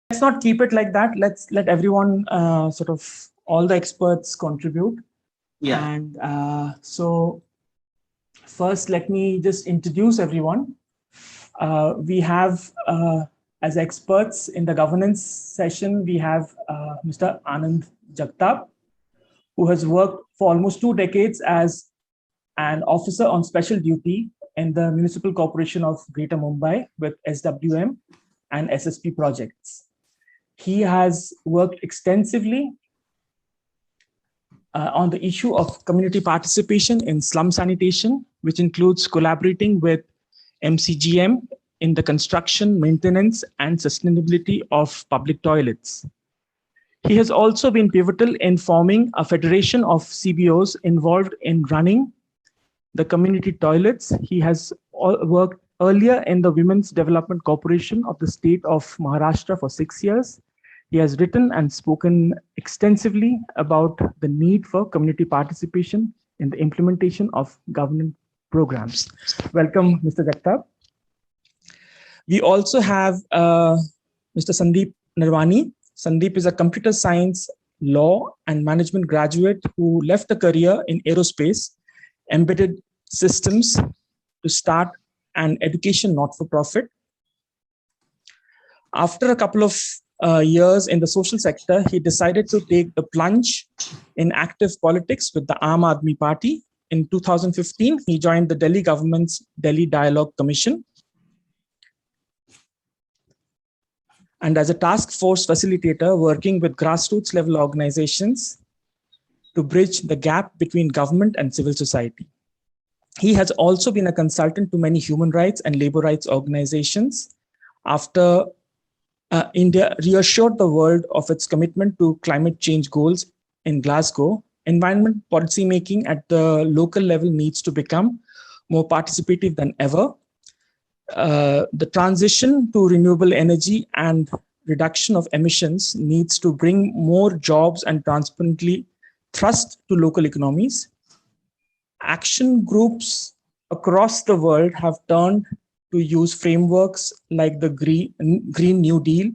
let's not keep it like that. Let's let everyone sort of all the experts contribute. Yeah. And so first, let me just introduce everyone. We have as experts in the governance session, we have Mr. Anand Jagtap, who has worked for almost 2 decades as an officer on special duty in the Municipal Corporation of Greater Mumbai with SWM and SSP projects. He has worked extensively on the issue of community participation in slum sanitation, which includes collaborating with MCGM in the construction, maintenance, and sustainability of public toilets. He has also been pivotal in forming a federation of CBOs involved in running the community toilets. He has worked earlier in the Women's Development Corporation of the state of Maharashtra for 6 years. He has written and spoken extensively about the need for community participation in the implementation of government programs. Welcome, Mr. Jagtap. We also have Mr. Sundeep Narwani. Sandeep is a computer science, law, and management graduate who left a career in aerospace, embedded systems to start an education not-for-profit. After a couple of years in the social sector, he decided to take the plunge in active politics with the Aam Aadmi Party. In 2015, he joined the Delhi government's Delhi Dialogue Commission. And as a task force facilitator, working with grassroots level organizations to bridge the gap between government and civil society. He has also been a consultant to many human rights and labor rights organizations. After India reassured the world of its commitment to climate change goals in Glasgow, environment policy making at the local level needs to become more participative than ever. The transition to renewable energy and reduction of emissions needs to bring more jobs and transparently thrust to local economies. Action groups across the world have turned to use frameworks like the Green New Deal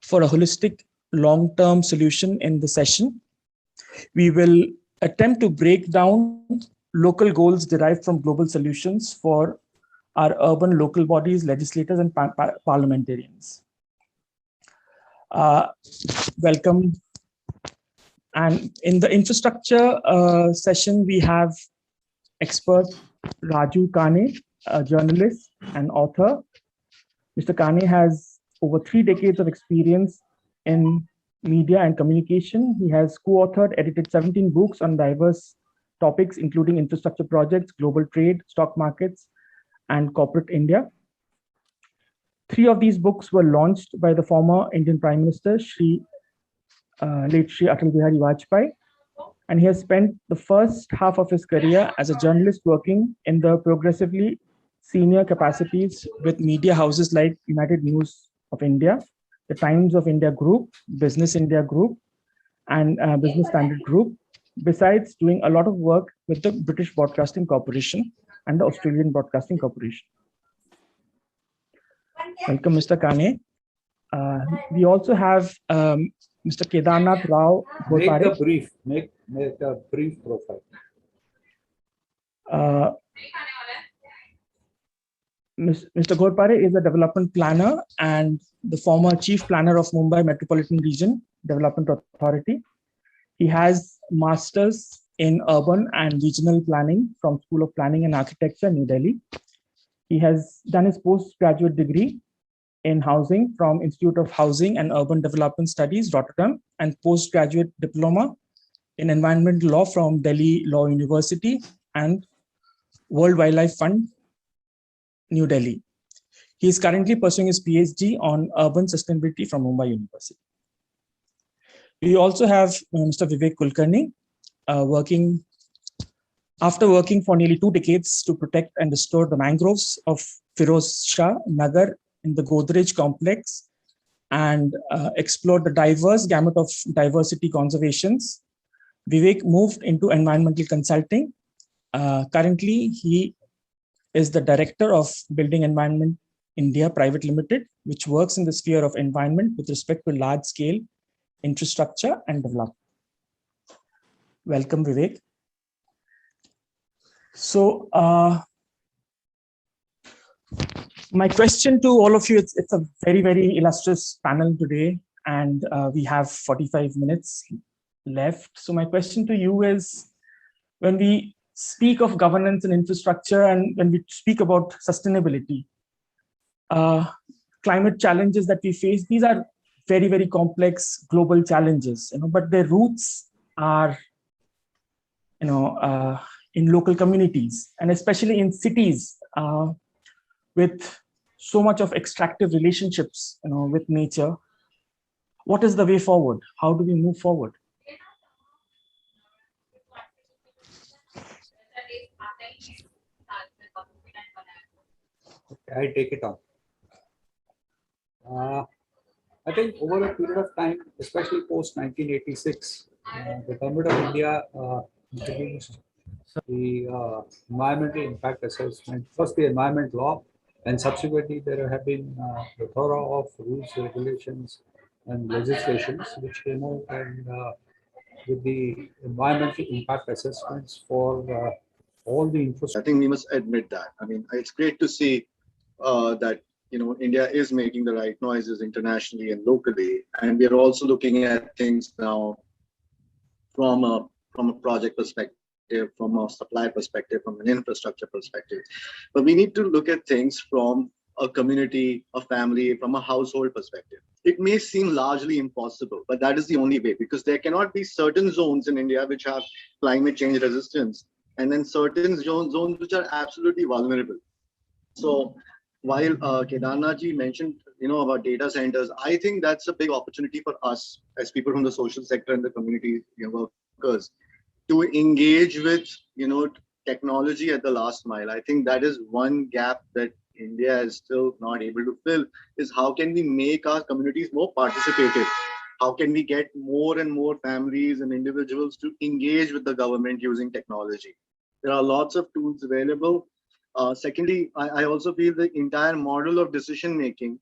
for a holistic long-term solution in the session. We will attempt to break down local goals derived from global solutions for our urban local bodies, legislators, and parliamentarians. Welcome. And in the infrastructure session, we have expert Raju Kane, a journalist and author. Mr. Kane has over 3 decades of experience in media and communication. He has co-authored, edited 17 books on diverse topics, including infrastructure projects, global trade, stock markets, and corporate India. 3 of these books were launched by the former Indian Prime Minister, late Shri Atal Bihari Vajpayee. And he has spent the first half of his career as a journalist working in the progressively senior capacities with media houses like United News of India, the Times of India Group, Business India Group, and Business Standard Group, besides doing a lot of work with the British Broadcasting Corporation and the Australian Broadcasting Corporation. Welcome, Mr. Kane. We also have Mr. Kedarnath Rao Ghorpade. Make a brief profile. Mr. Ghorpade is a development planner and the former chief planner of Mumbai Metropolitan Region Development Authority. He has masters in urban and regional planning from School of Planning and Architecture, New Delhi. He has done his postgraduate degree in housing from Institute of Housing and Urban Development Studies, Rotterdam, and postgraduate diploma in environmental law from Delhi Law University and World Wildlife Fund, New Delhi. He is currently pursuing his PhD on urban sustainability from Mumbai University. We also have Mr. Vivek Kulkarni, after working for nearly 2 decades to protect and restore the mangroves of Firoz Shah Nagar in the Godrej complex and explored the diverse gamut of diversity conservations. Vivek moved into environmental consulting. Currently, he is the director of building environment India Private Limited, which works in the sphere of environment with respect to large-scale infrastructure and development. Welcome, Vivek. So, my question to all of you, it's a very, very illustrious panel today, and we have 45 minutes left. So my question to you is, when we speak of governance and infrastructure, and when we speak about sustainability, climate challenges that we face, these are very, very complex global challenges, but their roots are, in local communities, and especially in cities with so much of extractive relationships, with nature. What is the way forward? How do we move forward? Okay, I take it on. I think over a period of time, especially post 1986, the government of India introduced the environmental impact assessment, first the environment law, and subsequently there have been a plethora of rules, regulations, and legislations which came out and with the environmental impact assessments for all the infrastructure. I think we must admit that. I mean, it's great to see that India is making the right noises internationally and locally, and we are also looking at things now from a project perspective, from a supply perspective, from an infrastructure perspective. But we need to look at things from a community, a family, from a household perspective. It may seem largely impossible, but that is the only way, because there cannot be certain zones in India which have climate change resistance, and then certain zones which are absolutely vulnerable. So while Kedarnath ji mentioned, about data centers, I think that's a big opportunity for us as people from the social sector and the community workers to engage with, technology at the last mile. I think that is one gap that India is still not able to fill, is how can we make our communities more participative? How can we get more and more families and individuals to engage with the government using technology? There are lots of tools available. Secondly, I also feel the entire model of decision making.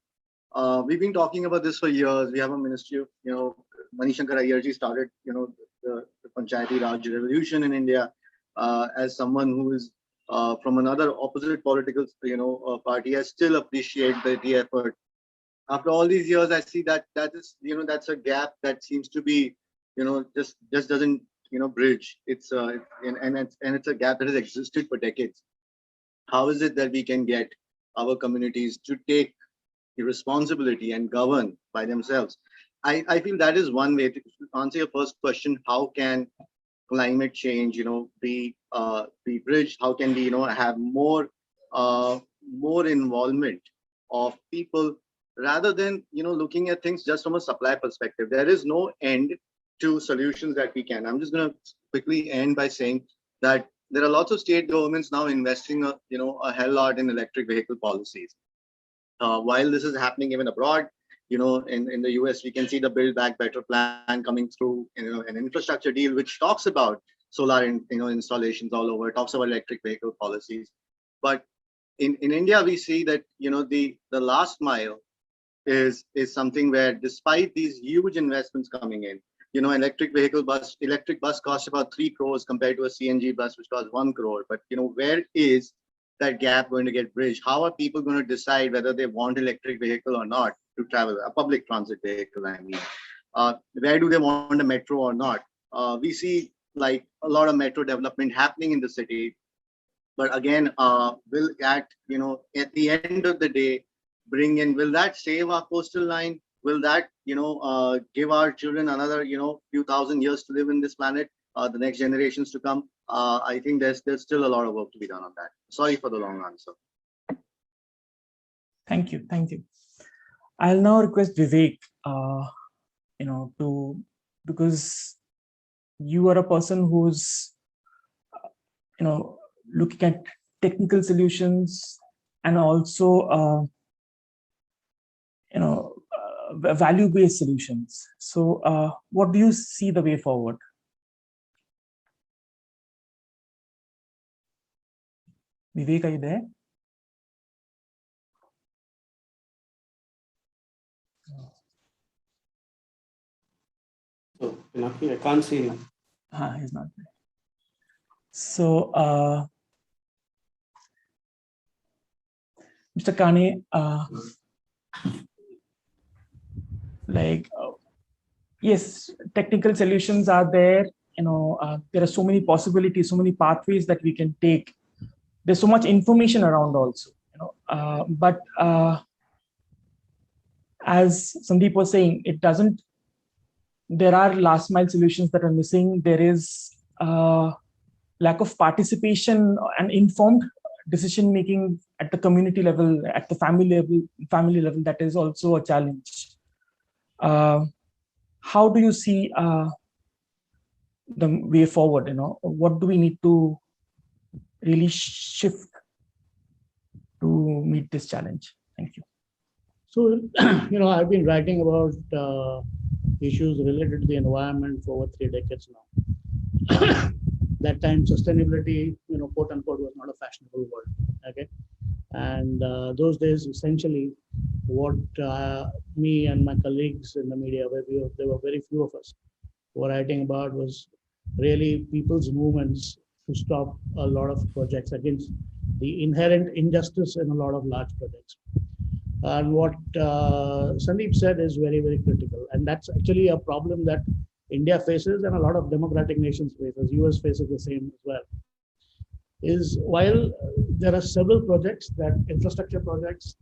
We've been talking about this for years. We have a ministry of, Shanker Ayerji started, the Panchayati Raj revolution in India as someone who is from another opposite political, party. I still appreciate the effort. After all these years, I see that is, that's a gap that seems to be, just doesn't, bridge. It's and it's a gap that has existed for decades. How is it that we can get our communities to take the responsibility and govern by themselves? I feel that is one way to answer your first question. How can climate change, be bridged? How can we, have more involvement of people rather than, looking at things just from a supply perspective? There is no end to solutions that we can. I'm just going to quickly end by saying that there are lots of state governments now investing, a hell lot in electric vehicle policies. While this is happening even abroad, in the US, we can see the Build Back Better plan coming through, an infrastructure deal which talks about solar, installations all over, talks about electric vehicle policies. But in India, we see that, the last mile is something where, despite these huge investments coming in, electric bus costs about 3 crores compared to a CNG bus, which costs 1 crore. But, where is that gap going to get bridged? How are people going to decide whether they want electric vehicle or not to travel, a public transit vehicle, I mean? Where do they want a metro or not? We see like a lot of metro development happening in the city. But again, will that, at the end of the day, will that save our coastal line? Will that, give our children another, few thousand years to live in this planet, the next generations to come? I think there's still a lot of work to be done on that. Sorry for the long answer. Thank you. I'll now request Vivek, because you are a person who's, looking at technical solutions and also, value-based solutions. So what do you see the way forward? Vivek, are you there? Pinaki, I can't see him. He's not there. So, Mr. Kane, yes, technical solutions are there. There are so many possibilities, so many pathways that we can take. There's so much information around also. But as Sundeep was saying, it doesn't. There are last mile solutions that are missing. There is lack of participation and informed decision making at the community level, at the family level. That is also a challenge. How do you see the way forward? What do we need to really shift to meet this challenge? Thank you. So, I've been writing about issues related to the environment for over 3 decades now. That time, sustainability, quote unquote, was not a fashionable word. Okay, and those days, essentially, what me and my colleagues in the media, there were very few of us, were writing about was really people's movements to stop a lot of projects against the inherent injustice in a lot of large projects. And what Sundeep said is very, very critical. And that's actually a problem that India faces and a lot of democratic nations faces. US faces the same as well. Is while there are several projects, infrastructure projects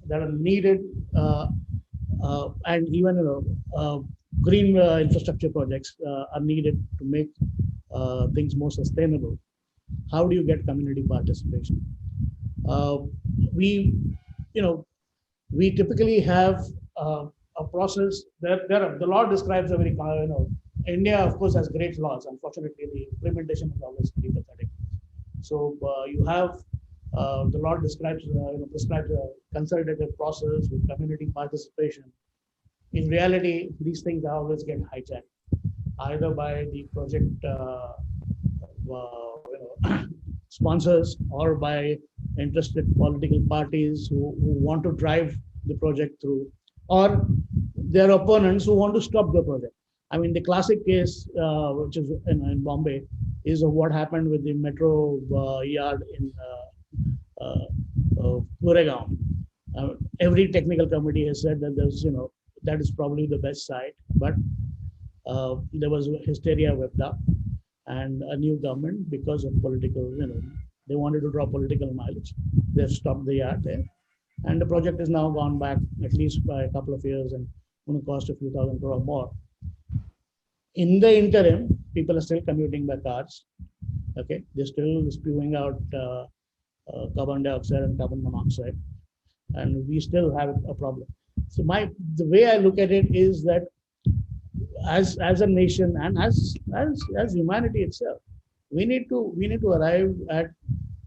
that are needed, and even green infrastructure projects are needed to make things more sustainable. How do you get community participation? We typically have a process that the law describes a very, India, of course, has great laws. Unfortunately, the implementation is always pretty pathetic. So you have the law prescribes a consultative process with community participation. In reality, these things always get hijacked, either by the project sponsors or by interested political parties who want to drive the project through, or their opponents who want to stop the project. I mean, the classic case, which is in Bombay, is of what happened with the metro yard in Goregaon. Every technical committee has said that that is probably the best site, but there was hysteria whipped up, and a new government, because of political, they wanted to draw political mileage. They've stopped the yard there, and the project is now gone back at least by a couple of years and going to cost a few thousand crore more. In the interim, people are still commuting by cars. Okay, they're still spewing out carbon dioxide and carbon monoxide, and we still have a problem. So the way I look at it is that as a nation and as humanity itself, we need to arrive at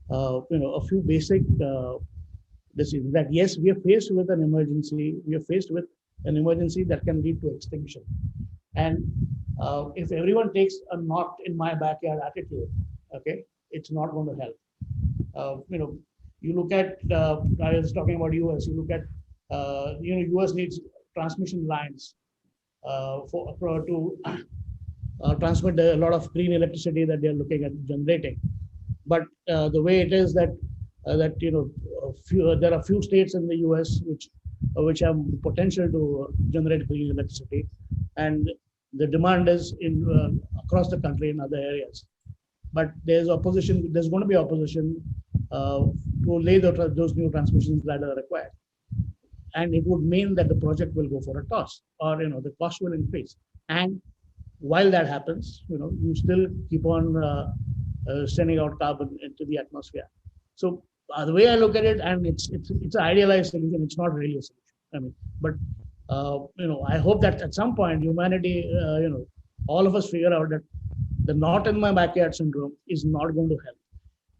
a few basic decisions. That yes, we are faced with an emergency. We are faced with an emergency that can lead to extinction. And if everyone takes a not in my backyard attitude, okay, it's not going to help. You look at, I was talking about US, you look at, US needs transmission lines to transmit a lot of green electricity that they're looking at generating. But the way it is that there are few states in the US which have potential to generate green electricity, and the demand is in across the country in other areas. But there's opposition. There's going to be opposition to lay those new transmissions that are required, and it would mean that the project will go for a toss, or the cost will increase. And while that happens, you still keep on sending out carbon into the atmosphere. So the way I look at it, and it's an idealized solution. It's not really a solution. I mean, but I hope that at some point humanity, all of us figure out that the not in my backyard syndrome is not going to help.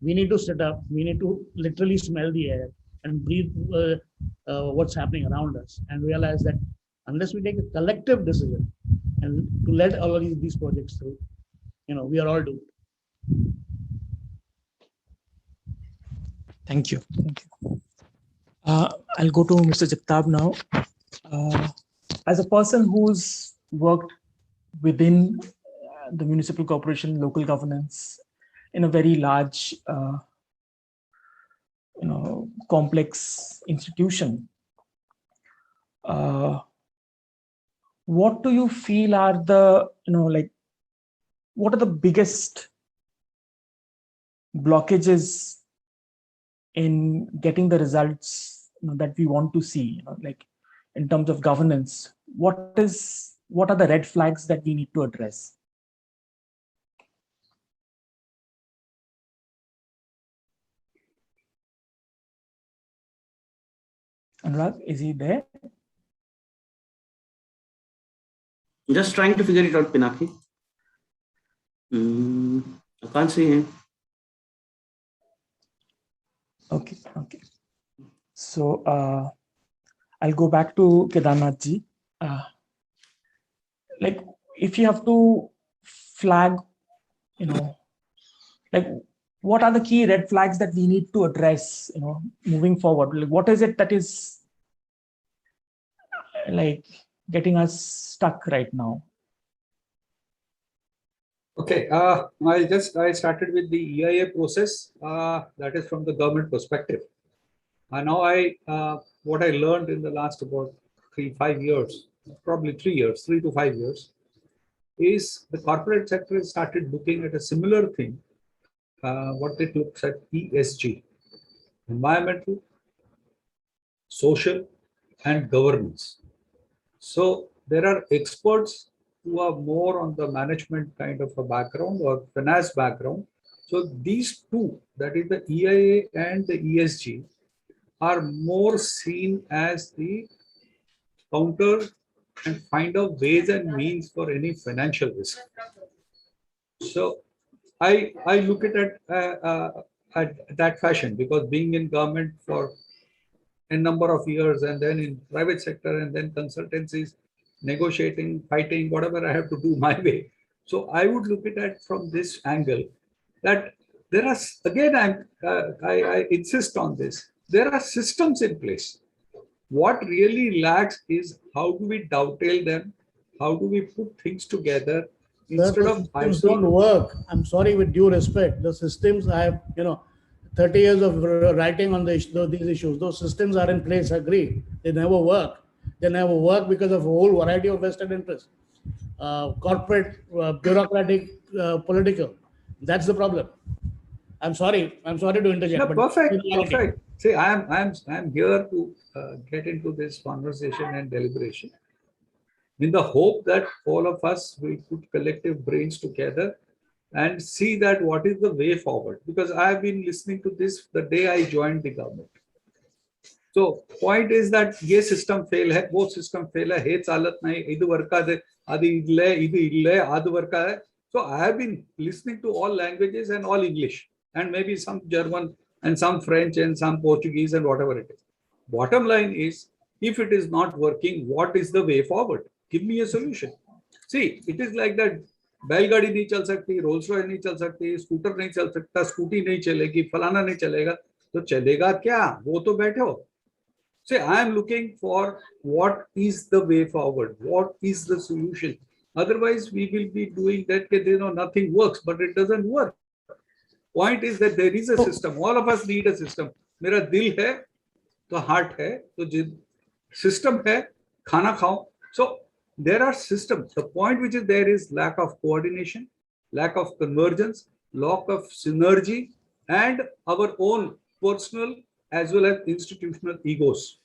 We need to sit up. We need to literally smell the air and breathe what's happening around us, and realize that unless we take a collective decision and to let all of these projects through, we are all doomed. Thank you. I'll go to Mr. Jagtap now. As a person who's worked within the municipal corporation, local governance, in a very large, complex institution. What do you feel are the, what are the biggest blockages in getting the results that we want to see, like in terms of governance? What are the red flags that we need to address? Anurag, is he there? Just trying to figure it out, Pinaki. I can't see him. Okay. So I'll go back to Kedarnath ji. Like, if you have to flag, like, what are the key red flags that we need to address, moving forward? Like, what is it that is like getting us stuck right now? Okay, I started with the EIA process. That is from the government perspective. And now what I learned in the last about 3-5 years, probably 3 to 5 years, is the corporate sector has started looking at a similar thing. What it looks at ESG, environmental, social, and governance. So there are experts who are more on the management kind of a background or finance background. So these two, that is the EIA and the ESG, are more seen as the counter and find out ways and means for any financial risk. So I look at that fashion, because being in government for a number of years and then in private sector and then consultancies, negotiating, fighting, whatever I have to do my way. So I would look at it from this angle, that there are, again, I insist on this, there are systems in place. What really lacks is how do we dovetail them? How do we put things together instead of systems don't work. I'm sorry, with due respect, the systems I have, 30 years of writing on these issues. Those systems are in place. Agree. They never work. They never work because of a whole variety of vested interests, corporate, bureaucratic, political. That's the problem. I'm sorry to interject. No, but perfect. See, I'm here to get into this conversation and deliberation in the hope that all of us will put collective brains together and see that what is the way forward. Because I have been listening to this the day I joined the government. So point is that ये system fail है, वो system fail है, हे चालत नहीं, इधर वर्का है, आदि इल्ले, आदि वर्का है. So I have been listening to all languages and all English and maybe some German and some French and some Portuguese and whatever it is. Bottom line is, if it is not working, what is the way forward? Give me a solution. See, it is like that. बैलगाड़ी नहीं चल सकती, Rolls Royce नहीं चल सकती, scooter नहीं चल सकता, स्कूटी नहीं चलेगी, फलाना नहीं चलेगा, तो चलेगा क्या? वो तो बैठे हो. Say, I am looking for what is the way forward, what is the solution. Otherwise, we will be doing that, nothing works, but it doesn't work. Point is that there is a system. All of us need a system. मेरा दिल है, तो heart है, तो system है, खाना खाओ. So there are systems. The point which is there is lack of coordination, lack of convergence, lack of synergy, and our own personal as well as institutional egos.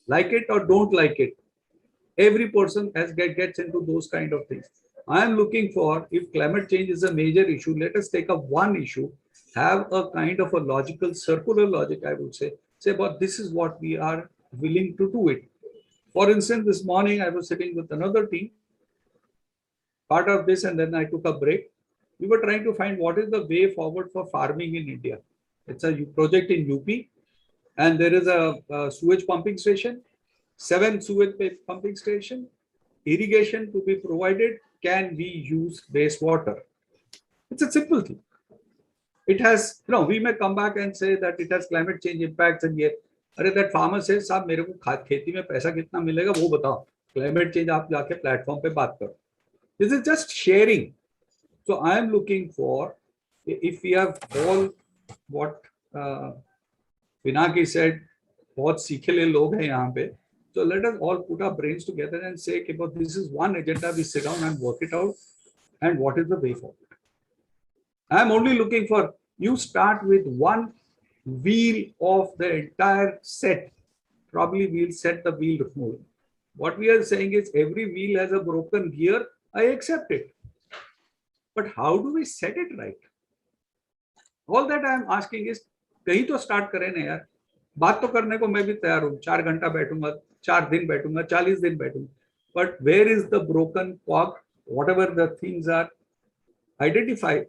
Like it or don't like it, every person gets into those kind of things. I am looking for, if climate change is a major issue, let us take up one issue, have a kind of a logical, circular logic, I would say, but this is what we are willing to do it. For instance, this morning I was sitting with another team, part of this, and then I took a break. We were trying to find what is the way forward for farming in India. It's a project in UP, and there is a sewage pumping station, 7 sewage pumping station, irrigation to be provided. Can we use wastewater? It's a simple thing. It has, we may come back and say that it has climate change impacts and yeah. That farmer says, साहब मेरे को खेती में पैसा कितना मिलेगा वो बताओ. Climate change आप जाके platform पे बात करो. This is just sharing. So I am looking for, if we have all what Pinaki said, बहुत सीखे ले लोग हैं यहाँ पे. So let us all put our brains together and say, okay, but this is one agenda. We sit down and work it out. And what is the way forward? I'm only looking for, you start with one wheel of the entire set. Probably we'll set the wheel moving. What we are saying is every wheel has a broken gear. I accept it. But how do we set it right? All that I am asking is, कहीं तो start करें ना यार. बात तो करने को मैं भी तैयार हूँ. 4 घंटा बैठूंगा, 4 दिन बैठूंगा, 40 दिन बैठूंगा. But where is the broken cog? Whatever the things are, identify.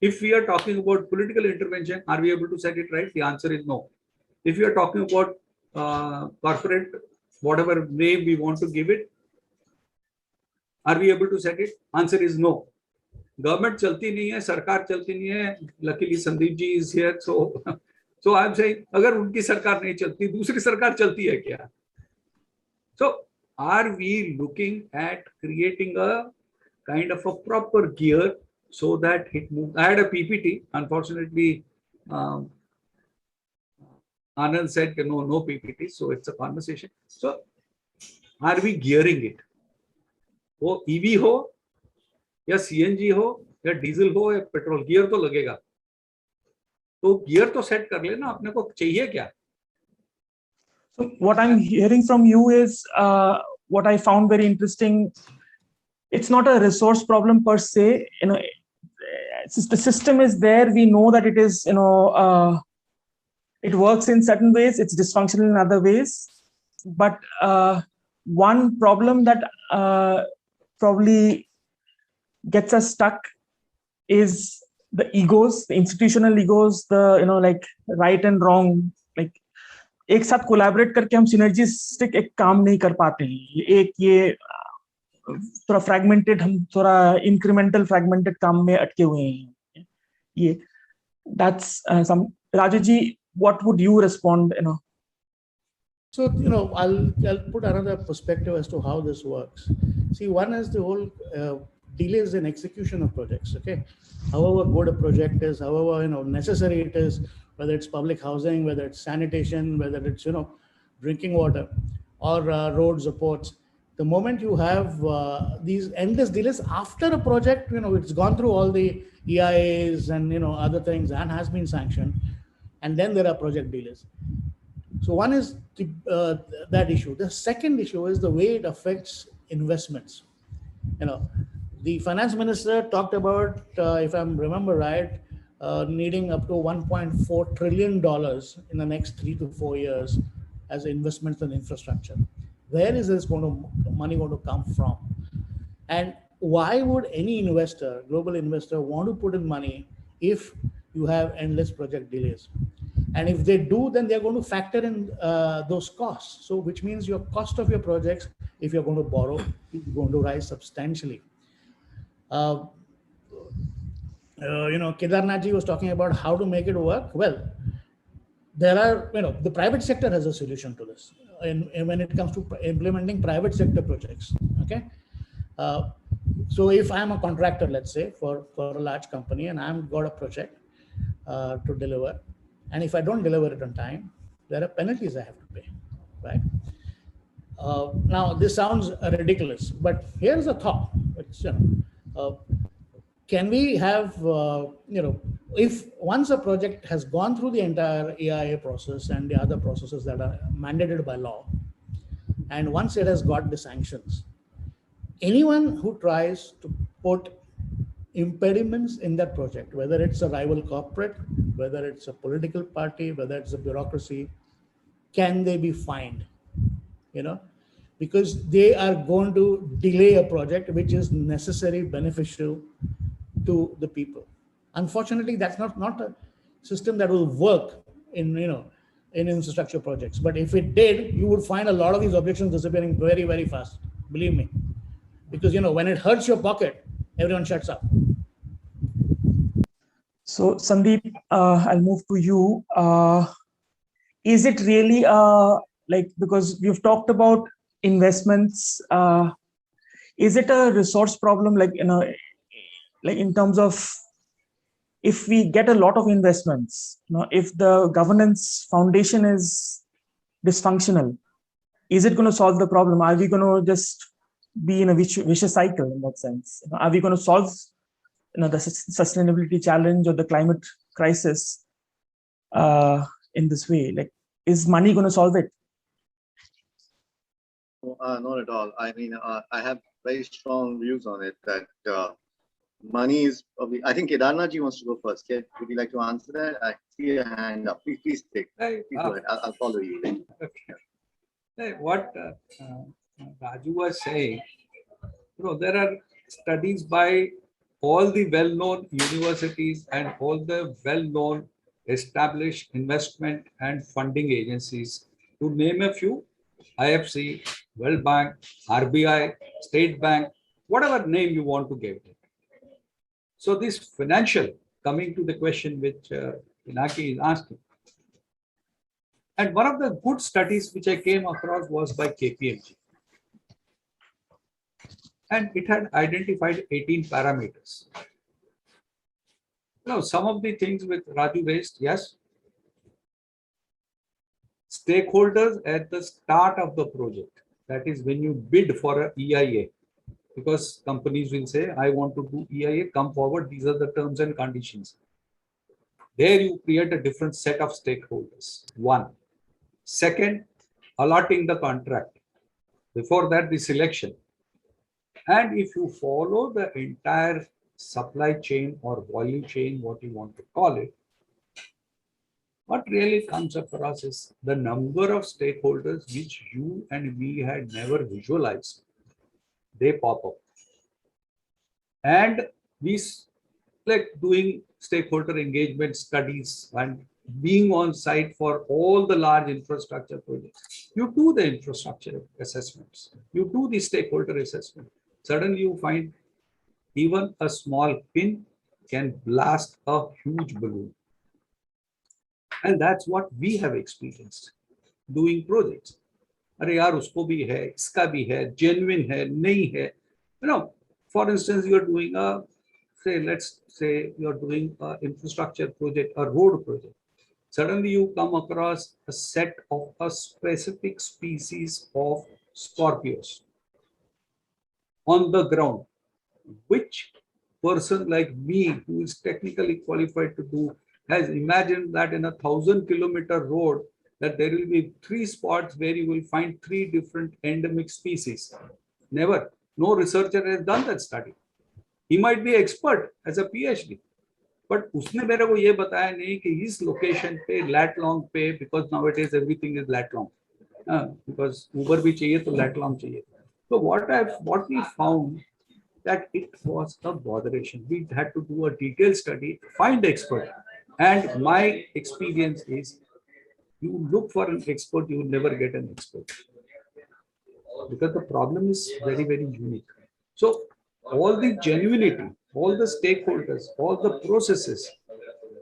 If we are talking about political intervention, are we able to set it right? The answer is no. If we are talking about corporate, whatever name we want to give it, are we able to set it? Answer is no. Government chalti nahi hai, sarkar chalti nahi hai. Luckily, Sundeep ji is here. So I'm saying, agar unki sarkar nahi chalti, dusri sarkar chalti hai kya? So are we looking at creating a kind of a proper gear so that it moves? I had a PPT. Unfortunately, Anand said no PPT, so it's a conversation. So are we gearing it? वो EV हो या CNG हो या diesel हो या petrol, gear तो लगेगा. तो गियर तो सेट कर लेना, अपने को चाहिए क्या? So what I'm hearing from you is what I found very interesting. It's not a resource problem per se. The system is there. We know that it is, it works in certain ways. It's dysfunctional in other ways. But one problem that probably gets us stuck is the egos, the institutional egos, the like right and wrong. Like एक साथ collaborate करके हम synergistic एक काम नहीं कर पाते हैं. एक ये थोड़ा फ्रैगमेंटेड, हम थोड़ा इंक्रीमेंटल फ्रैगमेंटेड काम में अटके हुए हैं. ये that's some. Raju ji, what would you respond? So, I'll put another perspective as to how this works. See, one is the whole delays in execution of projects. Okay, however good a project is, however necessary it is, whether it's public housing, whether it's sanitation, whether it's drinking water or roads or ports. The moment you have these endless delays after a project, it's gone through all the EIAs and other things and has been sanctioned, and then there are project delays. So one is that issue. The second issue is the way it affects investments. The finance minister talked about, if I remember right, needing up to $1.4 trillion in the next 3 to 4 years as investments in infrastructure. Where is this money going to come from? And why would any investor, global investor, want to put in money if you have endless project delays? And if they do, then they're going to factor in those costs. So which means your cost of your projects, if you're going to borrow, is going to rise substantially. Kedarnath ji was talking about how to make it work. Well, there are, the private sector has a solution to this. And when it comes to implementing private sector projects, okay? So if I'm a contractor, let's say, for a large company, and I've got a project to deliver, and if I don't deliver it on time, there are penalties I have to pay, right? Now, this sounds ridiculous, but here's a thought. It's, can we have, if once a project has gone through the entire EIA process and the other processes that are mandated by law, and once it has got the sanctions, anyone who tries to put impediments in that project, whether it's a rival corporate, whether it's a political party, whether it's a bureaucracy, can they be fined? Because they are going to delay a project which is necessary, beneficial to the people. Unfortunately, that's not a system that will work in infrastructure projects. But if it did, you would find a lot of these objections disappearing very, very fast. Believe me, because when it hurts your pocket, everyone shuts up. So Sundeep, I'll move to you. Is it really because we've talked about investments, Is it a resource problem, like, like in terms of, if we get a lot of investments, if the governance foundation is dysfunctional, is it going to solve the problem? Are we going to just be in a vicious cycle in that sense? Are we going to solve the sustainability challenge or the climate crisis in this way? Like, is money going to solve it? Not at all. I mean, I have very strong views on it that money is. I think Kedarnath ji wants to go first. Would you like to answer that? I see a hand up. Please take. Please go ahead. I'll follow you. Okay. Hey, what Raju was saying, there are studies by all the well-known universities and all the well-known established investment and funding agencies. To name a few, IFC, World Bank, RBI, State Bank, whatever name you want to give it. So this financial, coming to the question which Pinaki is asking, and one of the good studies which I came across was by KPMG. And it had identified 18 parameters. Now, some of the things with Raju raised, yes. Stakeholders at the start of the project, that is when you bid for an EIA, because companies will say, I want to do EIA, come forward, these are the terms and conditions. There you create a different set of stakeholders, one. Second, allotting the contract. Before that, the selection. And if you follow the entire supply chain or value chain, what you want to call it, what really comes across is the number of stakeholders which you and we had never visualized. They pop up. And we like doing stakeholder engagement studies and being on site for all the large infrastructure projects. You do the infrastructure assessments. You do the stakeholder assessment. Suddenly you find even a small pin can blast a huge balloon. And that's what we have experienced doing projects. अरे यार उसको भी है, इसका भी है, genuine है, नहीं है. For instance, you are doing let's say you are doing an infrastructure project, a road project. Suddenly you come across a set of a specific species of scorpions on the ground. Which person like me, who is technically qualified to do, has imagined that in a 1,000-kilometer road, that there will be 3 spots where you will find 3 different endemic species? Never. No researcher has done that study. He might be expert as a PhD, but उसने मेरे को ये बताया नहीं कि इस location पे lat long पे, because nowadays everything is lat long, because Uber भी चाहिए तो lat long चाहिए. So what we found, that it was a botheration. We had to do a detailed study, find expert, and my experience is, you look for an expert, you will never get an expert, because the problem is very, very unique. So all the genuinity, all the stakeholders, all the processes,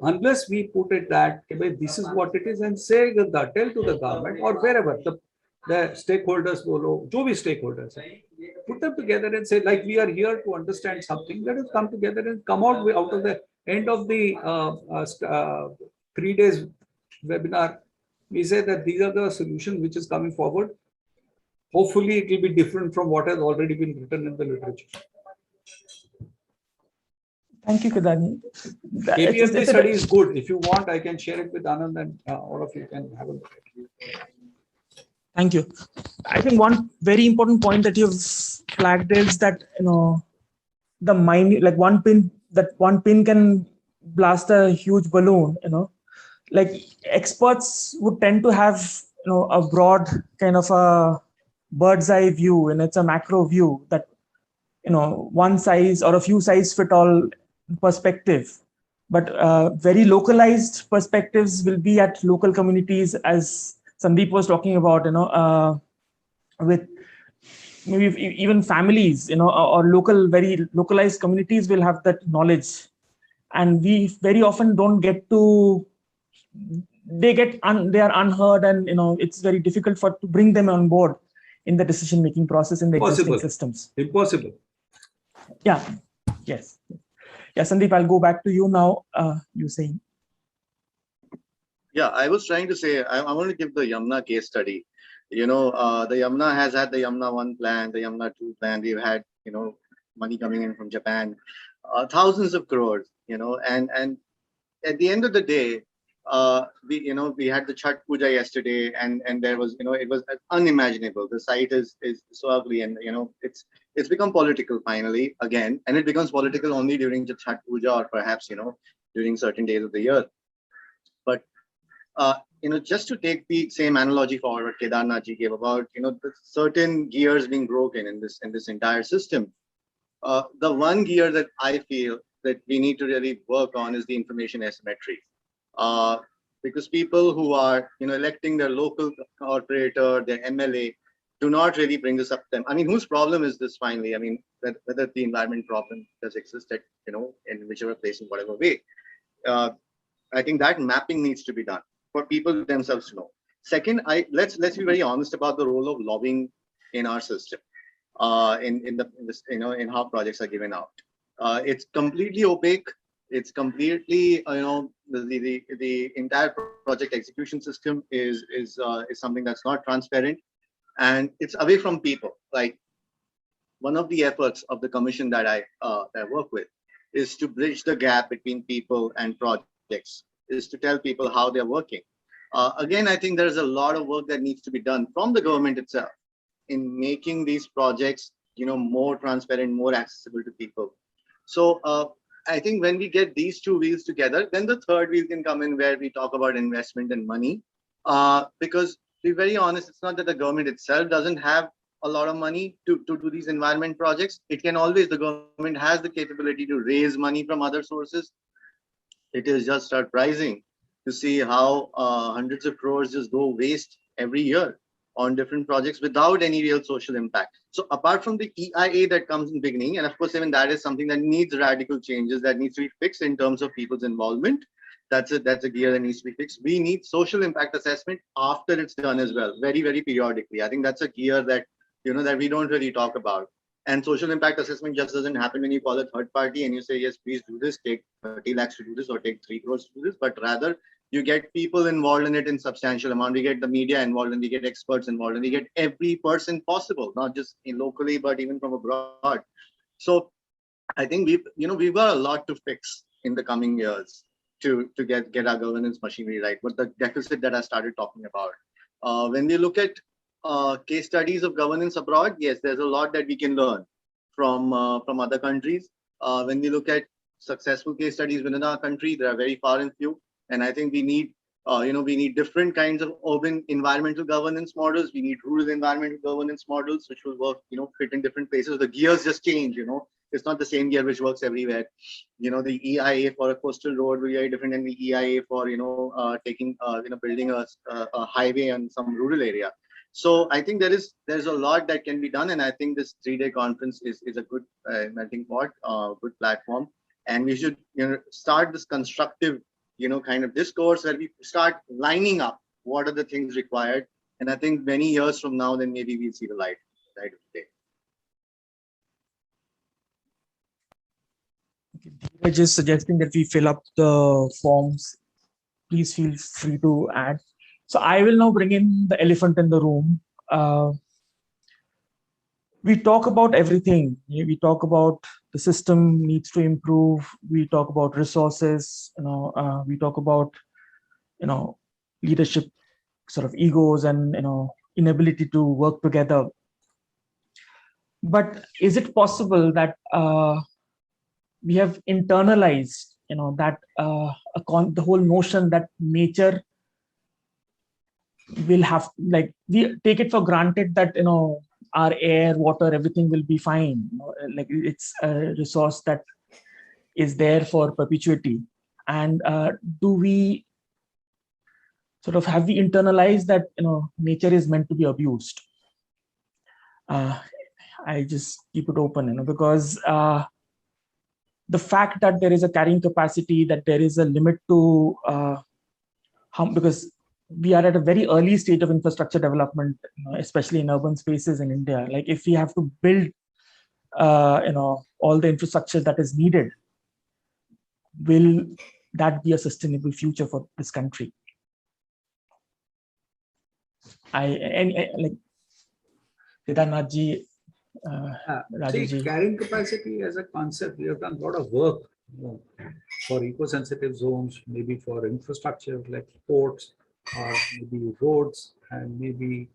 unless we put it that this is what it is, and say that, tell to the government or wherever the stakeholders, jo bhi stakeholders, put them together and say, like, we are here to understand something. Let us come together and come out of the end of the 3 days webinar. We say that these are the solutions which is coming forward. Hopefully, it will be different from what has already been written in the literature. Thank you, Kedani. KPMG study is good. If you want, I can share it with Anand, and all of you can have a look at it. Thank you. I think one very important point that you've flagged is that, the minute, like one pin can blast a huge balloon. Like experts would tend to have a broad kind of a bird's eye view, and it's a macro view that one size or a few size fit all perspective. But very localized perspectives will be at local communities, as Sundeep was talking about, with maybe even families, or very localized communities will have that knowledge. And we very often don't get to, they are unheard, and it's very difficult to bring them on board in the decision-making process in the existing Impossible. systems. Impossible. Yeah. Yes. Yeah, Sandeep, I'll go back to you now. You saying? Yeah, I was trying to say, I want to give the Yamuna case study. The Yamuna has had the Yamuna 1 plan, the Yamuna 2 plan. We've had, money coming in from Japan, thousands of crores, and at the end of the day, we had the Chhat Puja yesterday, and there was, it was unimaginable. The site is so ugly, and it's become political finally again, and it becomes political only during the Chhat Puja, or perhaps during certain days of the year. But just to take the same analogy for what Kedarnath ji gave about the certain gears being broken in this entire system. The one gear that I feel that we need to really work on is the information asymmetry. Because people who are electing their local corporator, their MLA, do not really bring this up to them. I mean, whose problem is this finally? I mean, whether the environment problem does exist at in whichever place in whatever way. I think that mapping needs to be done for people themselves to know. Second, let's be very honest about the role of lobbying in our system. In how projects are given out. It's completely opaque. It's completely the entire project execution system is something that's not transparent, and it's away from people. Like, one of the efforts of the commission that I work with is to bridge the gap between people and projects, is to tell people how they're working. Again, I think there's a lot of work that needs to be done from the government itself in making these projects more transparent, more accessible to people. So I think when we get these two wheels together, then the third wheel can come in, where we talk about investment and money. Because to be very honest, it's not that the government itself doesn't have a lot of money to do these environment projects. It can always, the government has the capability to raise money from other sources. It is just surprising to see how hundreds of crores just go waste every year on different projects without any real social impact. So apart from the EIA that comes in the beginning, and of course, even that is something that needs radical changes, that needs to be fixed in terms of people's involvement. That's a gear that needs to be fixed. We need social impact assessment after it's done as well, very, very periodically. I think that's a gear that, that we don't really talk about. And social impact assessment just doesn't happen when you call a third party and you say, yes, please do this, take 30 lakhs to do this, or take 3 crores to do this, but rather you get people involved in it in substantial amount. We get the media involved, and we get experts involved, and we get every person possible, not just locally, but even from abroad. So I think we've got a lot to fix in the coming years to get our governance machinery right. But the deficit that I started talking about, when we look at case studies of governance abroad, yes, there's a lot that we can learn from other countries. When we look at successful case studies within our country, there are very far and few. And I think we need, we need different kinds of urban environmental governance models. We need rural environmental governance models, which will work, fit in different places. The gears just change, It's not the same gear which works everywhere. The EIA for a coastal road will be very different than the EIA for, building a highway on some rural area. So I think there's a lot that can be done. And I think this 3-day conference is a good melting pot, good platform. And we should, start this constructive kind of discourse where we start lining up what are the things required. And I think many years from now, then maybe we'll see the light of day. I'm just suggesting that we fill up the forms. Please feel free to add. So I will now bring in the elephant in the room. We talk about everything. We talk about the system needs to improve. We talk about resources. We talk about leadership sort of egos and inability to work together. But is it possible that we have internalized that the whole notion that nature will have, like, we take it for granted that our air, water, everything will be fine. Like, it's a resource that is there for perpetuity. And do we sort of, have we internalized that nature is meant to be abused? I just keep it open, because the fact that there is a carrying capacity, that there is a limit to how, because we are at a very early stage of infrastructure development, especially in urban spaces in India. Like if we have to build, all the infrastructure that is needed, will that be a sustainable future for this country? Like Kedarnath ji, Raju ji. Carrying capacity as a concept, we have done a lot of work, for eco-sensitive zones, maybe for infrastructure like ports, or maybe roads, and maybe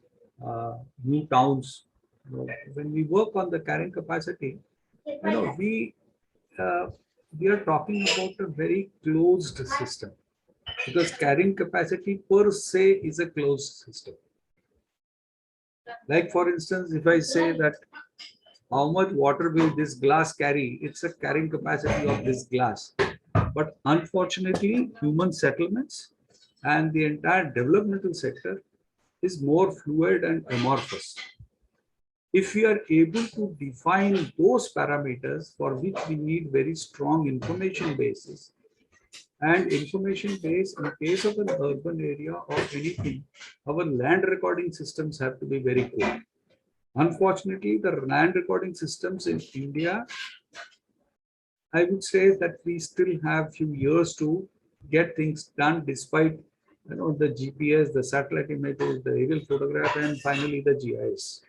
new towns. When we work on the carrying capacity, we are talking about a very closed system, because carrying capacity per se is a closed system. Like for instance, if I say that how much water will this glass carry, it's a carrying capacity of this glass. But unfortunately, human settlements and the entire developmental sector is more fluid and amorphous. If we are able to define those parameters for which we need very strong information bases, and information base in case of an urban area or anything, our land recording systems have to be very good. Unfortunately, the land recording systems in India, I would say that we still have few years to get things done, despite the GPS, the satellite images, the aerial photograph, and finally the GIS.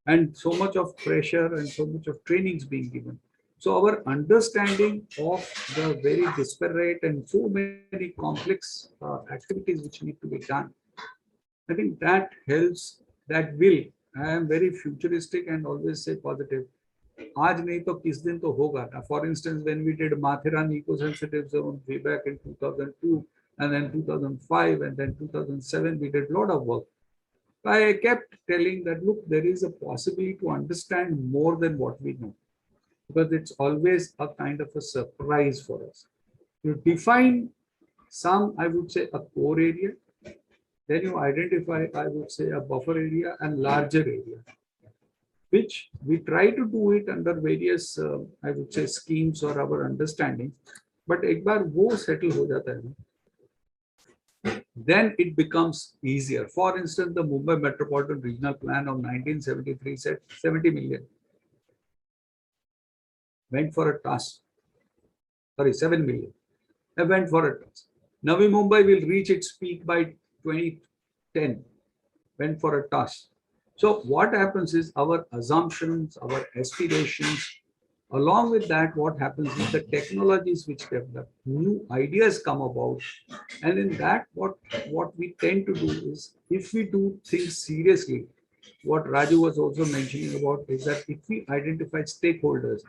And so much of pressure and so much of trainings being given. So our understanding of the very disparate and so many complex activities which need to be done, I think that helps, that will. I am very futuristic and always say positive. आज नहीं तो किस दिन तो होगा ना. For instance, when we did Mathiran eco-sensitive zone way back in 2002, and then 2005, and then 2007, we did a lot of work. I kept telling that, look, there is a possibility to understand more than what we know, because it's always a kind of a surprise for us. You define some, I would say, a core area, then you identify, I would say, a buffer area and larger area, which we try to do it under various, I would say, schemes or our understanding. But एक बार वो settle हो जाता है, then it becomes easier. For instance, the Mumbai Metropolitan Regional Plan of 1973 said 70 million. Went for a toss. Sorry, 7 million. I went for a toss. Navi Mumbai will reach its peak by 2010. Went for a toss. So what happens is our assumptions, our aspirations, along with that, what happens is the technologies which develop, new ideas come about. And in that, what we tend to do is, if we do things seriously, what Raju was also mentioning about is that if we identify stakeholders,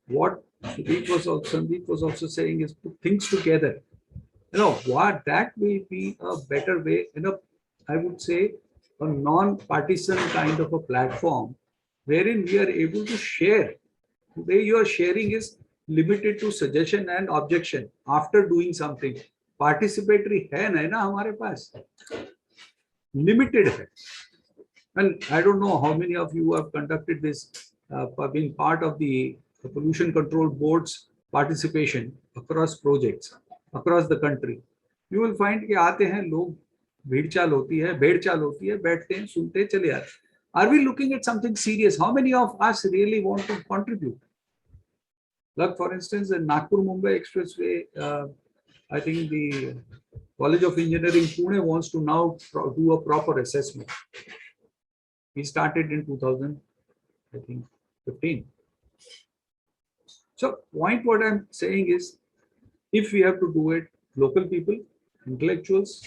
what Sundeep was also saying is put things together. What that will be a better way, I would say, a non-partisan kind of a platform wherein we are able to share. Today your sharing is limited to suggestion and objection after doing something. Participatory है ना हमारे पास, limited है. And I don't know how many of you have conducted this, being part of the pollution control board's participation across projects across the country. You will find कि आते हैं लोग, भेड़ चाल होती है, बैठते हैं, सुनते चले आते. Are we looking at something serious? How many of us really want to contribute? Like for instance, the Nagpur-Mumbai Expressway, I think the College of Engineering Pune wants to now do a proper assessment. We started in 2015. So point what I'm saying is, if we have to do it, local people, intellectuals,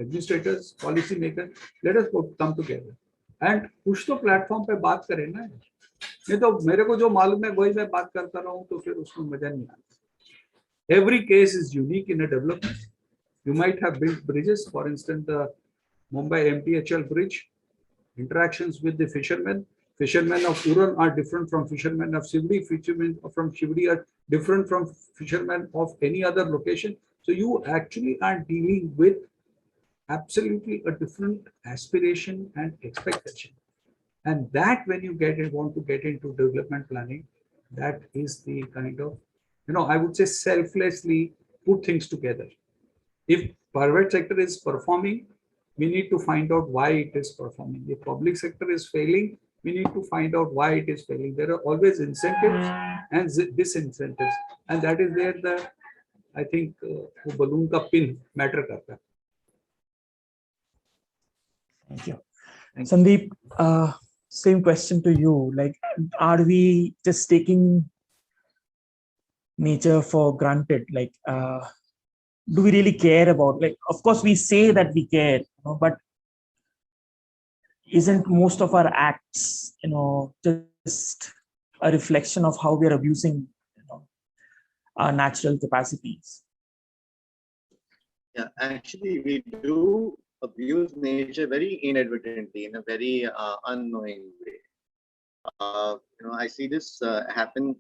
administrators, policy makers, let us come together and push the platform पे बात करें ना. नहीं तो मेरे को जो मालूम है वही मैं बात करता रहूं तो फिर उसमें मजा नहीं आता. Every case is unique in a development. You might have built bridges, for instance, the Mumbai MTHL bridge. Interactions with the fishermen. Fishermen of Uran are different from fishermen of Shivdi. Fishermen from Shivdi are different from fishermen of any other location. So you actually are dealing with absolutely a different aspiration and expectation. And that when you want to get into development planning, that is the kind of, I would say selflessly put things together. If private sector is performing, we need to find out why it is performing. If public sector is failing, we need to find out why it is failing. There are always incentives and disincentives, and that is where the, I think, balloon ka pin matter karta hai. Thank you. Sundeep, same question to you. Like, are we just taking nature for granted? Like, do we really care about, like, of course we say that we care, but isn't most of our acts, just a reflection of how we are abusing, our natural capacities? Yeah, actually, we do abuse nature very inadvertently, in a very unknowing way. I see this happen,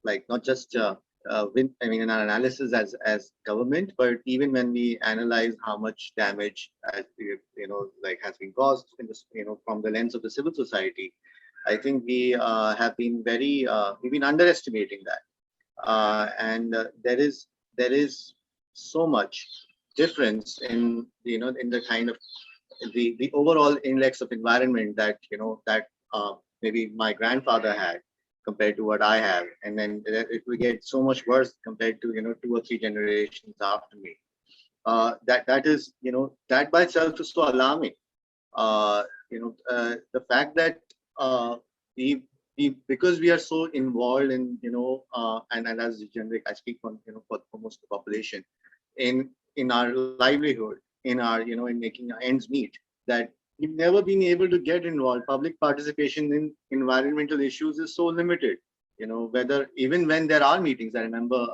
like not just in our analysis as government, but even when we analyze how much damage has been caused in this, from the lens of the civil society. I think we have been we've been underestimating that, and there is so much difference in in the kind of the overall index of environment that maybe my grandfather had compared to what I have, and then it will get so much worse compared to 2 or 3 generations after me. That is that by itself is so alarming. The fact that we because we are so involved in and as generic, I speak for for most of the population, in our livelihood, in our in making our ends meet, that we've never been able to get involved. Public participation in environmental issues is so limited. Whether even when there are meetings, I remember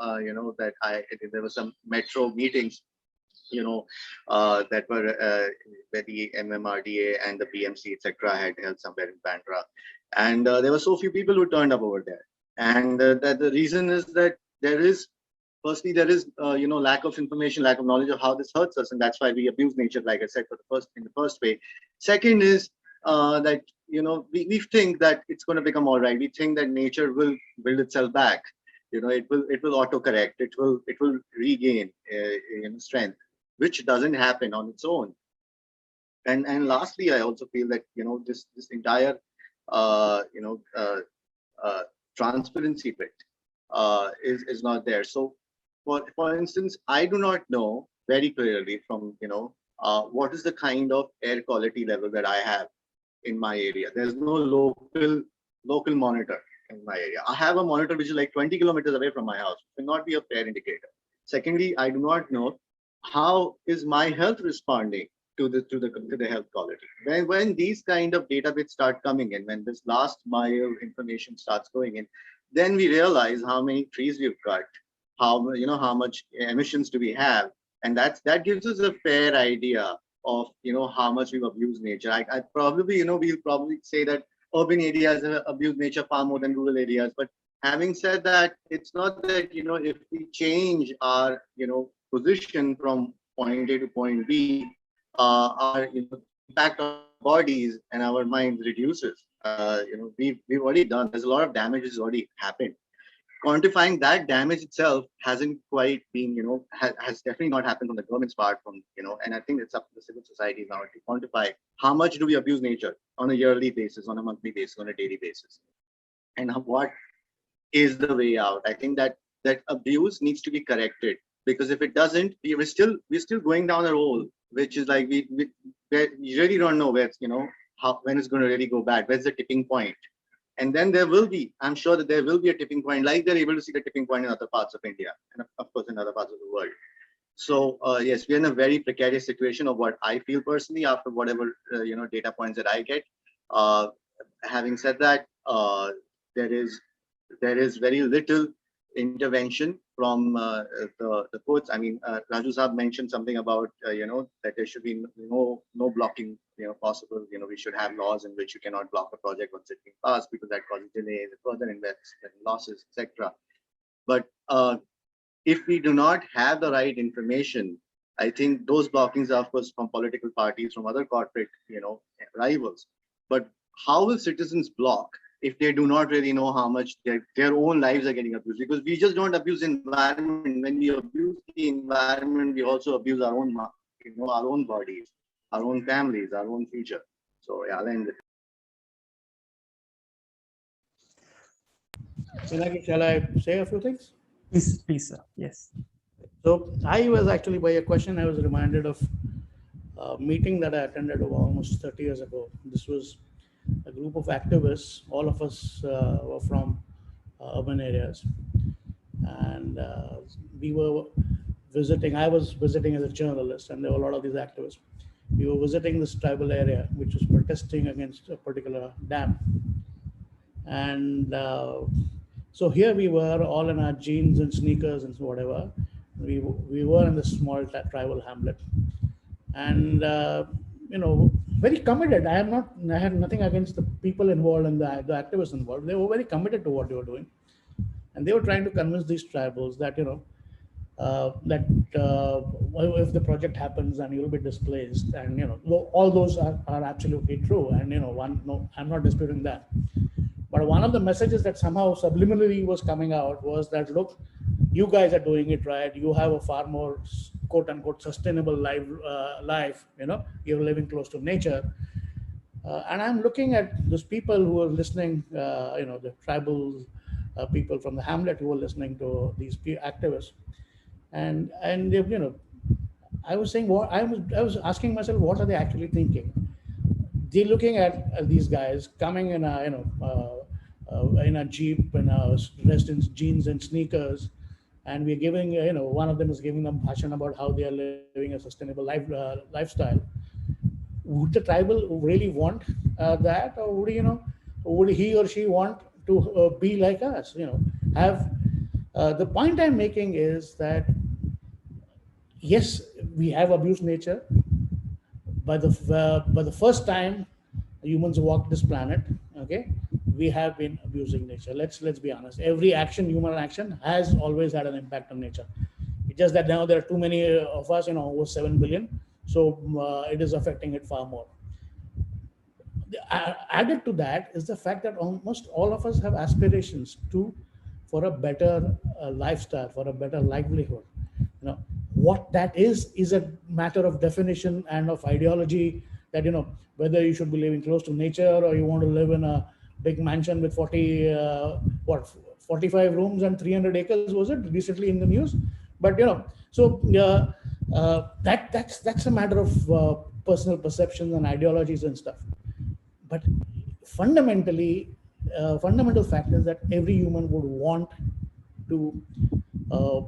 that there were some metro meetings that were where the MMRDA and the BMC etc. had held somewhere in Bandra, and there were so few people who turned up over there, and that the reason is that there is lack of information, lack of knowledge of how this hurts us, and that's why we abuse nature, like I said, in the first way. Second is that we think that it's going to become all right. We think that nature will build itself back. It will autocorrect. It will regain strength, which doesn't happen on its own. And lastly, I also feel that this entire transparency bit is not there. So for instance, I do not know very clearly from what is the kind of air quality level that I have in my area. There's no local monitor in my area. I have a monitor which is like 20 kilometers away from my house. It will not be a fair indicator. Secondly, I do not know how is my health responding to the health quality. When these kind of data bits start coming in, when this last mile information starts going in, then we realize how many trees we've cut, how much emissions do we have, and that gives us a fair idea of how much we've abused nature. I probably we'll probably say that urban areas abuse nature far more than rural areas. But having said that, it's not that if we change our position from point A to point B, our impact on bodies and our minds reduces. We've already done. There's a lot of damage has already happened. Quantifying that damage itself hasn't quite been, has definitely not happened from the government's part. And I think it's up to the civil society now to quantify how much do we abuse nature on a yearly basis, on a monthly basis, on a daily basis, and what is the way out. I think that abuse needs to be corrected, because if it doesn't, we're still going down a road which is like we really don't know where when it's going to really go bad. Where's the tipping point? And then there will be, I'm sure that there will be a tipping point, like they're able to see the tipping point in other parts of India and of course in other parts of the world. So yes, we're in a very precarious situation of what I feel personally after whatever data points that I get. Having said that, there is very little intervention from the courts. I mean, Raju Saab mentioned something about that there should be no blocking possible. We should have laws in which you cannot block a project once it's been passed, because that causes delays, further investment losses, etc. But if we do not have the right information, I think those blockings are of course from political parties, from other corporate rivals. But how will citizens block if they do not really know how much their own lives are getting abused? Because we just don't abuse the environment. When we abuse the environment, we also abuse our own our own bodies. our own families, our own future. So yeah, I'll end it. Pinaki, shall I say a few things? Please, sir. Yes. So I was actually, by your question, I was reminded of a meeting that I attended almost 30 years ago. This was a group of activists. All of us were from urban areas. And we were visiting, I was visiting as a journalist, and there were a lot of these activists. We were visiting this tribal area, which was protesting against a particular dam. And so here we were, all in our jeans and sneakers and whatever. We were in this small tribal hamlet, and very committed. I had nothing against the people involved and the activists involved. They were very committed to what they were doing, and they were trying to convince these tribals that if the project happens and you'll be displaced, and all those are absolutely true, and I'm not disputing that. But one of the messages that somehow subliminally was coming out was that, look, you guys are doing it right. You have a far more quote unquote sustainable life. You're living close to nature. And I'm looking at those people who are listening, the tribal people from the hamlet who are listening to these activists. And I was saying, I was asking myself, what are they actually thinking? They're looking at these guys coming in a jeep and dressed in jeans and sneakers, and we're giving one of them is giving them bhashan about how they are living a sustainable lifestyle. Would the tribal really want that, or would he or she want to be like us? Have the point I'm making is that yes, we have abused nature. By the first time humans walked this planet, okay, we have been abusing nature. Let's be honest. Every human action has always had an impact on nature. It's just that now there are too many of us, over 7 billion, so it is affecting it far more. Added to that is the fact that almost all of us have aspirations for a better lifestyle, for a better livelihood. What that is a matter of definition and of ideology, that whether you should be living close to nature or you want to live in a big mansion with 45 rooms and 300 acres, was it recently in the news? But that's a matter of personal perceptions and ideologies and stuff. But fundamental fact is that every human would want to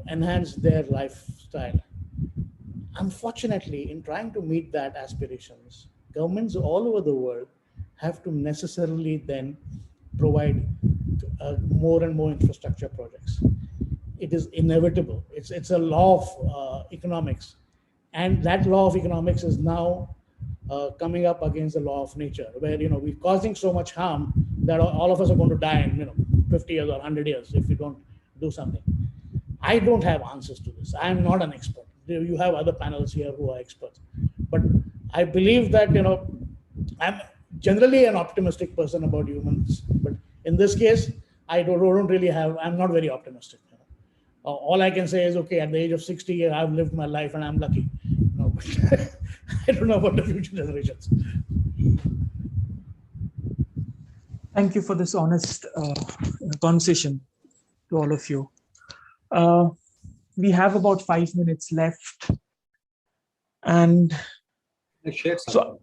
enhance their lifestyle. Unfortunately, in trying to meet that aspirations, governments all over the world have to necessarily then provide more and more infrastructure projects. It is inevitable. It's a law of economics, and that law of economics is now coming up against the law of nature, where we're causing so much harm that all of us are going to die in 50 years or 100 years if we don't do something. I don't have answers to this. I am not an expert. You have other panels here who are experts, but I believe that I'm generally an optimistic person about humans, but in this case, I don't really have. I'm not very optimistic. All I can say is, okay, at the age of 60, I've lived my life and I'm lucky. But I don't know about the future generations. Thank you for this honest conversation to all of you. We have about 5 minutes left. And I share something.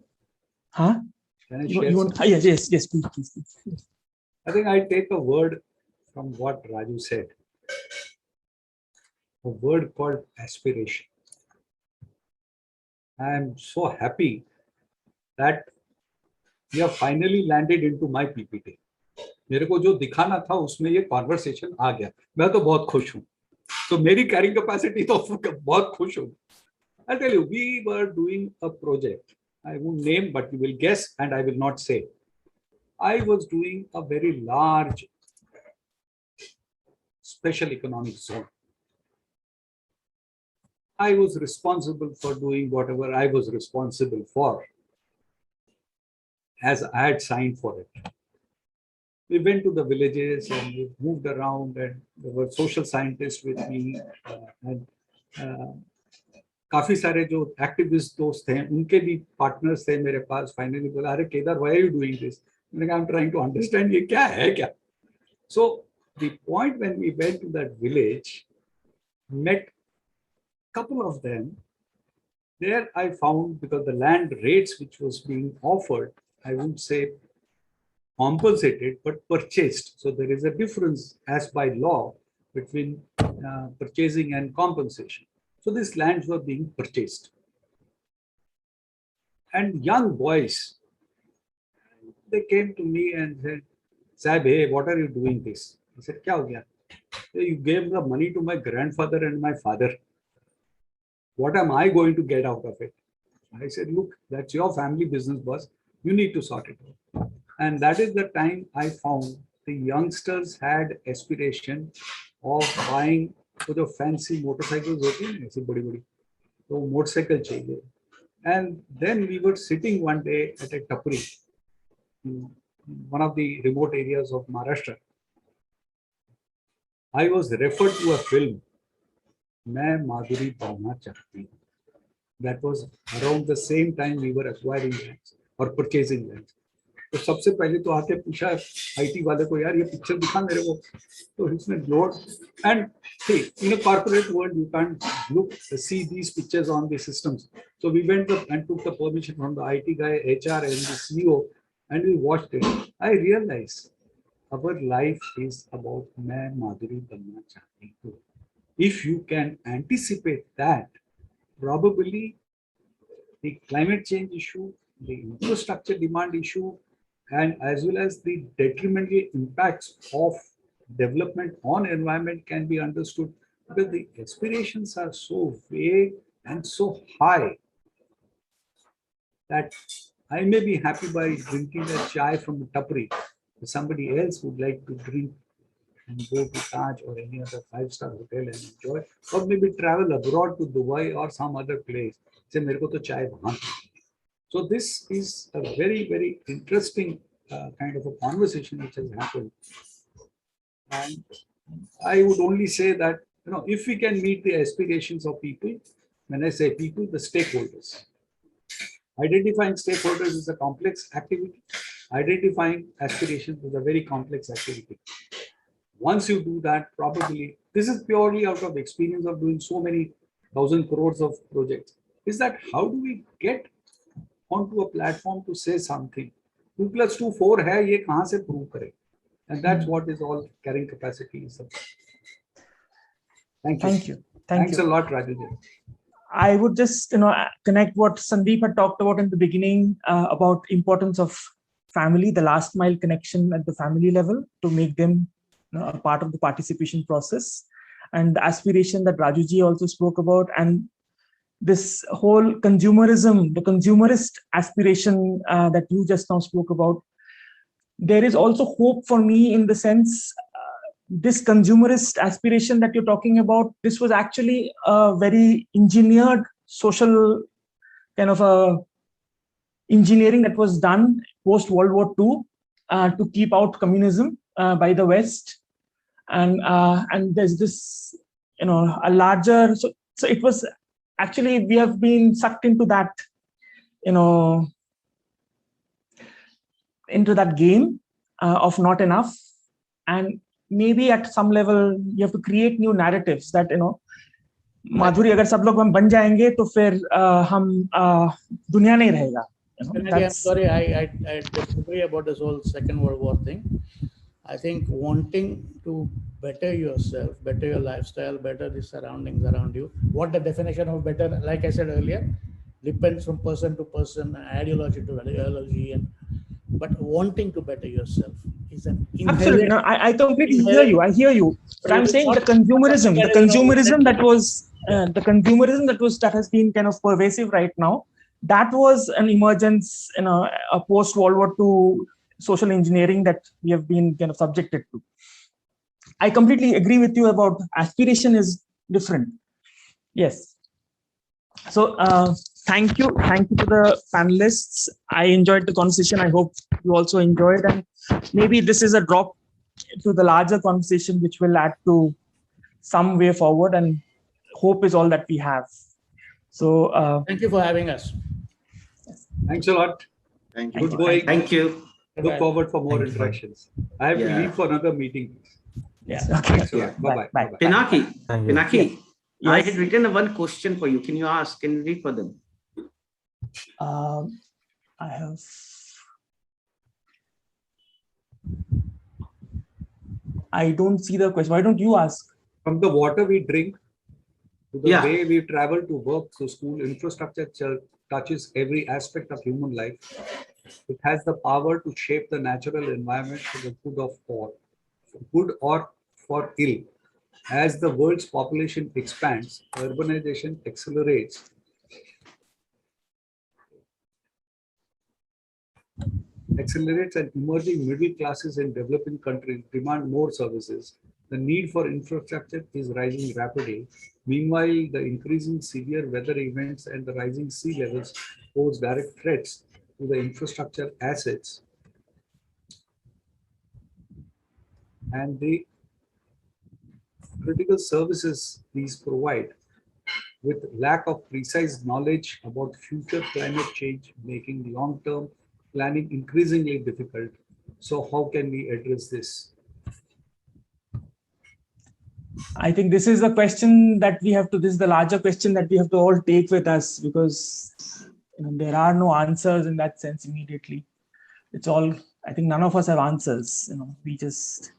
Can I share something? Yes, please. I think I take a word from what Raju said. A word called aspiration. I am so happy that we have finally landed into my PPT. मेरे को जो दिखाना था उसमें ये conversation आ गया. मैं तो बहुत खुश हूँ. तो मेरी कैरिंग कैपेसिटी तो बहुत खुश हूँ. I'll tell you, we were doing a project. I won't name, but you will guess, and I will not say. I was doing a very large special economic zone. I was responsible for doing whatever I was responsible for, as I had signed for it. We went to the villages and we moved around, and there were social scientists with me, and काफी सारे जो activist दोस्त हैं उनके भी partners थे मेरे पास. Finally बोला, अरे Kedar, why are you doing this? मैंने कहा, I am trying to understand ये क्या है क्या. So the point when we went to that village, met couple of them. There I found, because the land rates which was being offered, I wouldn't say compensated, but purchased. So there is a difference as by law between purchasing and compensation. So these lands were being purchased. And young boys, they came to me and said, Saib, hey, what are you doing this? I said, kya ho gaya? You gave the money to my grandfather and my father. What am I going to get out of it? I said, look, that's your family business, boss. You need to sort it out. And that is the time I found the youngsters had aspiration of buying the fancy motorcycles. So motorcycle chahiye. And then we were sitting one day at a tapri in one of the remote areas of Maharashtra. I was referred to a film, Main Madhuri Banna Chahti Hu. That was around the same time we were acquiring lands or purchasing lands. तो सबसे पहले तो आके पूछा IT वाले को, यार ये पिक्चर दिखा मेरे को. तो इसने load, and see, in a corporate world you can't see these pictures on the systems. So we went up and took the permission from the IT guy, HR and the CEO, and we watched it. I realized our life is about Main Madhuri Banna Chahti Hu. If you can anticipate that, probably the climate change issue, the infrastructure demand issue, and as well as the detrimental impacts of development on environment can be understood, because the aspirations are so vague and so high that I may be happy by drinking a chai from the tapri. Somebody else would like to drink and go to Taj or any other five-star hotel and enjoy, or maybe travel abroad to Dubai or some other place. Say, mere ko to chai wahan. So this is a very, very interesting kind of a conversation which has happened. And I would only say that, if we can meet the aspirations of people, when I say people, the stakeholders. Identifying stakeholders is a complex activity. Identifying aspirations is a very complex activity. Once you do that, probably, this is purely out of experience of doing so many 1,000 crores of projects, is that how do we get onto a platform to say something? 2 + 2 4 hai, ye kahan se prove kare? And that's what is all carrying capacity is about. Thank you. Thank you. Thanks a lot, Raju. I would just connect what Sundeep had talked about in the beginning about importance of family, the last mile connection at the family level to make them a part of the participation process, and the aspiration that Rajuji also spoke about, and this whole consumerism, the consumerist aspiration that you just now spoke about. There is also hope for me in the sense this consumerist aspiration that you're talking about, this was actually a very engineered social kind of a engineering that was done post World War II to keep out communism by the West. And there's this, a larger, so it was actually, we have been sucked into that, into that game of not enough. And maybe at some level, you have to create new narratives that, माधुरी अगर सब लोग हम बन जाएंगे तो फिर हम दुनिया नहीं रहेगा. I'm sorry, I disagree about this whole Second World War thing. I think wanting to better yourself, better your lifestyle, better the surroundings around you. What the definition of better, like I said earlier, depends from person to person, ideology to ideology, but wanting to better yourself is an absolutely. No, I completely hear you. I hear you. But I'm saying the consumerism that has been kind of pervasive right now, that was an emergence, a post World War II social engineering that we have been kind of subjected to. I completely agree with you about aspiration is different. Yes. So thank you to the panelists. I enjoyed the conversation. I hope you also enjoyed, and maybe this is a drop to the larger conversation which will add to some way forward, and hope is all that we have. So Thank you for having us. Thanks a lot. Thank you. Good going. Thank you. Look forward for more Thank you. interactions. I have to Yeah. leave for another meeting. yeah, okay. Thanks a lot. Bye-bye. Bye. Bye-bye. Pinaki, Thank you. Pinaki, I Yes. had written one question for you. Can you ask? Can you read for them? I have. I don't see the question. Why don't you ask? From the water we drink to the Yeah. way we travel to work to school, infrastructure touches every aspect of human life. It has the power to shape the natural environment for the good of all, for good or for ill. As the world's population expands, urbanization accelerates. And emerging middle classes in developing countries demand more services. The need for infrastructure is rising rapidly. Meanwhile, the increasing severe weather events and the rising sea levels pose direct threats to the infrastructure assets and the critical services these provide. With lack of precise knowledge about future climate change, making long-term planning increasingly difficult. So how can we address this? I think this is the question that we have to. This is the larger question that we have to all take with us, because there are no answers in that sense immediately. It's all. I think none of us have answers. We just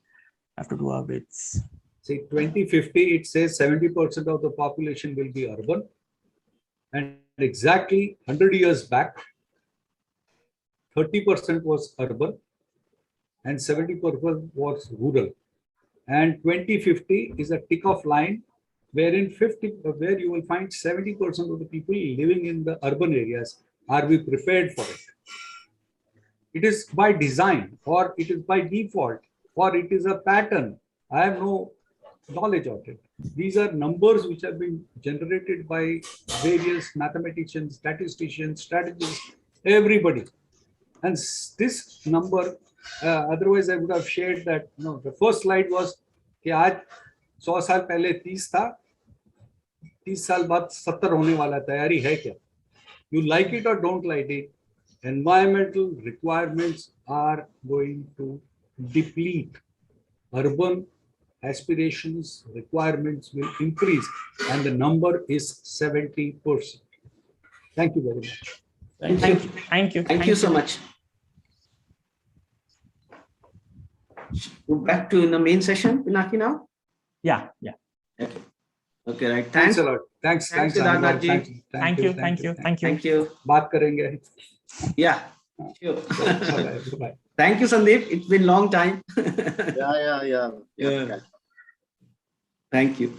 have to do our bits. See, 2050, it says 70% of the population will be urban. And exactly 100 years back, 30% was urban and 70% was rural. And 2050 is a tick-off line where you will find 70% of the people living in the urban areas. Are we prepared for it? It is by design, or it is by default, or it is a pattern. I have no knowledge of it. These are numbers which have been generated by various mathematicians, statisticians, strategists, everybody. And this number, otherwise I would have shared that, the first slide was कि आज 100 साल पहले 30 था, 30 साल बाद 70 होने वाला, तैयारी है क्या? You like it or don't like it, environmental requirements are going to deplete. Urban aspirations, requirements will increase, and the number is 70%. Thank you very much. Thank you. Thank you so much. Go back to the main session, Pinaki, now. Yeah. Okay, right. Thanks a lot. Thanks, Kedarnath Anurag. ji. Thank you. Thank you. बात करेंगे. Yeah, sure. Bye-bye. Thank you, Sundeep. It's been a long time. Yeah. Thank you.